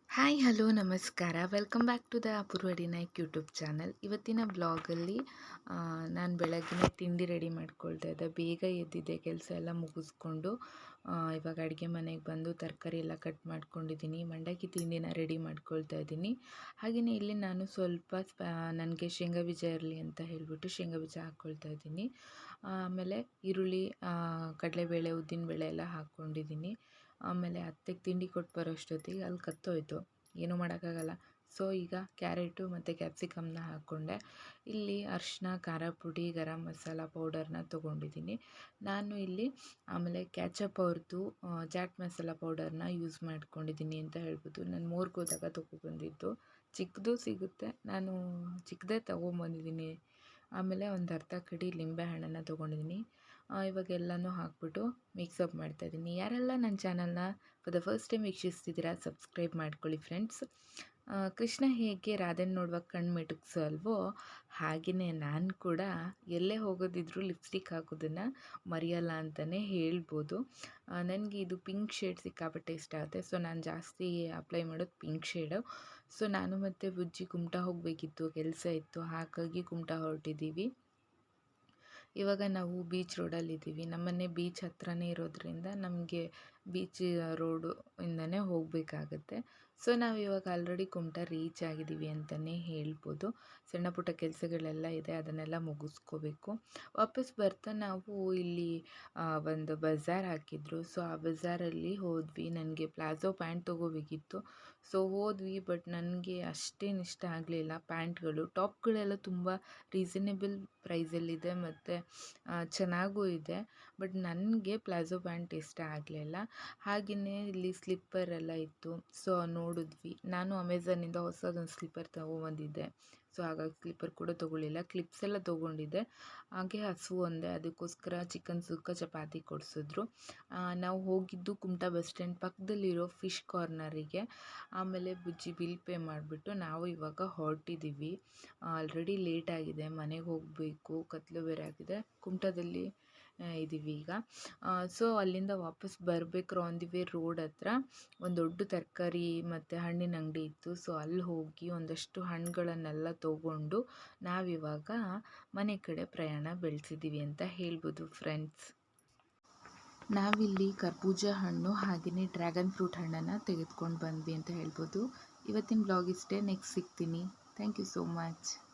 Hi hello ನಮಸ್ಕಾರ welcome back to the Apoorva ಡಿನೈಕ್ YouTube channel. ಇವತ್ತಿನ ಬ್ಲಾಗಲ್ಲಿ ನಾನು ಬೆಳಗ್ಗಿನ ತಿಂಡಿ ರೆಡಿ ಮಾಡ್ಕೊಳ್ತಾ ಇದ್ದೆ. ಬೇಗ ಎದ್ದಿದ್ದೆ, ಕೆಲಸ ಎಲ್ಲ ಮುಗಿಸ್ಕೊಂಡು ಇವಾಗ ಅಡುಗೆ ಮನೆಗೆ ಬಂದು ತರಕಾರಿ ಎಲ್ಲ ಕಟ್ ಮಾಡ್ಕೊಂಡಿದ್ದೀನಿ. ಮಂಡಕ್ಕಿ ತಿಂಡಿನ ರೆಡಿ ಮಾಡ್ಕೊಳ್ತಾ ಇದ್ದೀನಿ. ಹಾಗೆಯೇ ಇಲ್ಲಿ ನಾನು ಸ್ವಲ್ಪ ನನಗೆ ಶೇಂಗಾ ಬೀಜ ಇರಲಿ ಅಂತ ಹೇಳಿಬಿಟ್ಟು ಶೇಂಗಾ ಬೀಜ ಹಾಕ್ಕೊಳ್ತಾ ಇದ್ದೀನಿ. ಆಮೇಲೆ ಈರುಳ್ಳಿ, ಕಡಲೆಬೇಳೆ, ಉದ್ದಿನಬೇಳೆ ಎಲ್ಲ ಹಾಕ್ಕೊಂಡಿದ್ದೀನಿ. ಆಮೇಲೆ ಅತ್ತೆಗೆ ತಿಂಡಿ ಕೊಟ್ಟು ಬರೋಷ್ಟೊತ್ತಿಗೆ ಅಲ್ಲಿ ಕತ್ತೋಯ್ತು, ಏನೂ ಮಾಡೋಕ್ಕಾಗಲ್ಲ. ಸೊ ಈಗ ಕ್ಯಾರೆಟು ಮತ್ತು ಕ್ಯಾಪ್ಸಿಕಮ್ನ ಹಾಕ್ಕೊಂಡೆ. ಇಲ್ಲಿ ಅರಿಶಿನ, ಖಾರ ಪುಡಿ, ಗರಂ ಮಸಾಲ ಪೌಡರ್ನ ತೊಗೊಂಡಿದ್ದೀನಿ ನಾನು ಇಲ್ಲಿ. ಆಮೇಲೆ ಕ್ಯಾಚಪ್ ಅವ್ರದ್ದು ಚಾಟ್ ಮಸಾಲ ಪೌಡರ್ನ ಯೂಸ್ ಮಾಡ್ಕೊಂಡಿದ್ದೀನಿ ಅಂತ ಹೇಳ್ಬೋದು. ನಾನು ಮೋರ್ಗೆ ಹೋದಾಗ ತೊಗೊಬಂದಿದ್ದು, ಚಿಕ್ಕದು ಸಿಗುತ್ತೆ, ನಾನು ಚಿಕ್ಕದೇ ತೊಗೊಂಬಂದಿದ್ದೀನಿ. ಆಮೇಲೆ ಒಂದು ಅರ್ಧ ಕಡಿ ಲಿಂಬೆ ಹಣ್ಣನ್ನು ತೊಗೊಂಡಿದ್ದೀನಿ. ಇವಾಗ ಎಲ್ಲನೂ ಹಾಕ್ಬಿಟ್ಟು ಮಿಕ್ಸಪ್ ಮಾಡ್ತಾಯಿದ್ದೀನಿ. ಯಾರೆಲ್ಲ ನನ್ನ ಚಾನಲ್ನ ಫಾರ್ ದ ಫಸ್ಟ್ ಟೈಮ್ ವೀಕ್ಷಿಸ್ತಿದ್ದೀರಾ ಸಬ್ಸ್ಕ್ರೈಬ್ ಮಾಡ್ಕೊಳ್ಳಿ ಫ್ರೆಂಡ್ಸ್. ಕೃಷ್ಣ ಹೇಗೆ ರಾಧೆನ ನೋಡುವಾಗ ಕಣ್ಣು ಮಿಟುಕ್ಸಲ್ವೋ ಹಾಗೆಯೇ ನಾನು ಕೂಡ ಎಲ್ಲೇ ಹೋಗೋದಿದ್ರೂ ಲಿಪ್ಸ್ಟಿಕ್ ಹಾಕೋದನ್ನು ಮರೆಯಲ್ಲ ಅಂತಲೇ ಹೇಳ್ಬೋದು. ನನಗೆ ಇದು ಪಿಂಕ್ ಶೇಡ್ ಸಿಕ್ಕಾಪಟ್ಟೆ ಇಷ್ಟ ಆಗುತ್ತೆ. ಸೊ ನಾನು ಜಾಸ್ತಿ ಅಪ್ಲೈ ಮಾಡೋದು ಪಿಂಕ್ ಶೇಡು. ಸೊ ನಾನು ಮತ್ತು ಬುಜ್ಜಿ ಕುಮಟಾ ಹೋಗಬೇಕಿತ್ತು, ಕೆಲಸ ಇತ್ತು, ಹಾಗಾಗಿ ಕುಮಟಾ ಹೊರಟಿದ್ದೀವಿ. ಇವಾಗ ನಾವು ಬೀಚ್ ರೋಡಲ್ಲಿದ್ದೀವಿ. ನಮ್ಮನೆ ಬೀಚ್ ಹತ್ರನೇ ಇರೋದ್ರಿಂದ ನಮಗೆ ಬೀಚ್ ರೋಡು ಇಂದನೇ ಹೋಗಬೇಕಾಗತ್ತೆ. ಸೊ ನಾವು ಇವಾಗ ಆಲ್ರೆಡಿ ಕುಮಟಾ ರೀಚ್ ಆಗಿದ್ದೀವಿ ಅಂತಲೇ ಹೇಳ್ಬೋದು. ಸಣ್ಣ ಪುಟ್ಟ ಕೆಲಸಗಳೆಲ್ಲ ಇದೆ, ಅದನ್ನೆಲ್ಲ ಮುಗಿಸ್ಕೋಬೇಕು. ವಾಪಸ್ ಬರ್ತಾ ನಾವು ಇಲ್ಲಿ ಒಂದು ಬಜಾರ್ ಹಾಕಿದ್ರು. ಸೊ ಆ ಬಜಾರಲ್ಲಿ ಹೋದ್ವಿ. ನನಗೆ ಪ್ಲಾಜೋ ಪ್ಯಾಂಟ್ ತೊಗೋಬೇಕಿತ್ತು. ಸೊ ಹೋದ್ವಿ, ಬಟ್ ನನಗೆ ಅಷ್ಟೇನು ಇಷ್ಟ ಆಗಲಿಲ್ಲ ಪ್ಯಾಂಟ್ಗಳು. ಟಾಪ್ಗಳೆಲ್ಲ ತುಂಬ ರೀಸನೇಬಲ್ ಪ್ರೈಸಲ್ಲಿದೆ ಮತ್ತು ಚೆನ್ನಾಗೂ ಇದೆ, ಬಟ್ ನನಗೆ ಪ್ಲಾಜೋ ಪ್ಯಾಂಟ್ ಇಷ್ಟ ಆಗಲಿಲ್ಲ. ಹಾಗೆಯೇ ಇಲ್ಲಿ ಸ್ಲಿಪ್ಪರ್ ಎಲ್ಲ ಇತ್ತು. ಸೊ ನೋಡಿದ್ವಿ. ನಾನು ಅಮೆಝಾನಿಂದ ಹೊಸದೊಂದು ಸ್ಲಿಪ್ಪರ್ ತೊಗೊಬಂದಿದ್ದೆ. ಸೊ ಹಾಗಾಗಿ ಸ್ಲಿಪ್ಪರ್ ಕೂಡ ತೊಗೊಳ್ಳಿಲ್ಲ, ಕ್ಲಿಪ್ಸ್ ಎಲ್ಲ ತೊಗೊಂಡಿದ್ದೆ. ಹಾಗೆ ಹಸು ಒಂದೇ, ಅದಕ್ಕೋಸ್ಕರ ಚಿಕನ್ ಸುಕ್ಕ ಚಪಾತಿ ಕೊಡಿಸಿದ್ರು. ನಾವು ಹೋಗಿದ್ದು ಕುಮಟಾ ಬಸ್ ಸ್ಟ್ಯಾಂಡ್ ಪಕ್ಕದಲ್ಲಿರೋ ಫಿಶ್ ಕಾರ್ನರಿಗೆ. ಆಮೇಲೆ ಬುಜ್ಜಿ ಬಿಲ್ ಪೇ ಮಾಡಿಬಿಟ್ಟು ನಾವು ಇವಾಗ ಹೊರಟಿದ್ದೀವಿ. ಆಲ್ರೆಡಿ ಲೇಟ್ ಆಗಿದೆ, ಮನೆಗೆ ಹೋಗಬೇಕು, ಕತ್ಲು ಬೇರೆ ಆಗಿದೆ. ಕುಮಟಾದಲ್ಲಿ ಇದ್ದೀವಿ ಈಗ. ಸೊ ಅಲ್ಲಿಂದ ವಾಪಸ್ ಬರಬೇಕು ಆನ್ ದಿ ವೇ ರೋಡ್ ಹತ್ರ ಒಂದು ದೊಡ್ಡ ತರಕಾರಿ ಮತ್ತು ಹಣ್ಣಿನ ಅಂಗಡಿ ಇತ್ತು. ಸೊ ಅಲ್ಲಿ ಹೋಗಿ ಒಂದಷ್ಟು ಹಣ್ಣುಗಳನ್ನೆಲ್ಲ ತೊಗೊಂಡು ನಾವಿವಾಗ ಮನೆ ಕಡೆ ಪ್ರಯಾಣ ಬೆಳೆಸಿದ್ದೀವಿ ಅಂತ ಹೇಳ್ಬೋದು ಫ್ರೆಂಡ್ಸ್. ನಾವಿಲ್ಲಿ ಕರ್ಬೂಜ ಹಣ್ಣು ಹಾಗೆಯೇ ಡ್ರ್ಯಾಗನ್ ಫ್ರೂಟ್ ಹಣ್ಣನ್ನು ತೆಗೆದುಕೊಂಡು ಬಂದ್ವಿ ಅಂತ ಹೇಳ್ಬೋದು. ಇವತ್ತಿನ ಬ್ಲಾಗ್ ಇಷ್ಟೇ. ನೆಕ್ಸ್ಟ್ ಸಿಗ್ತೀನಿ. Thank you so much.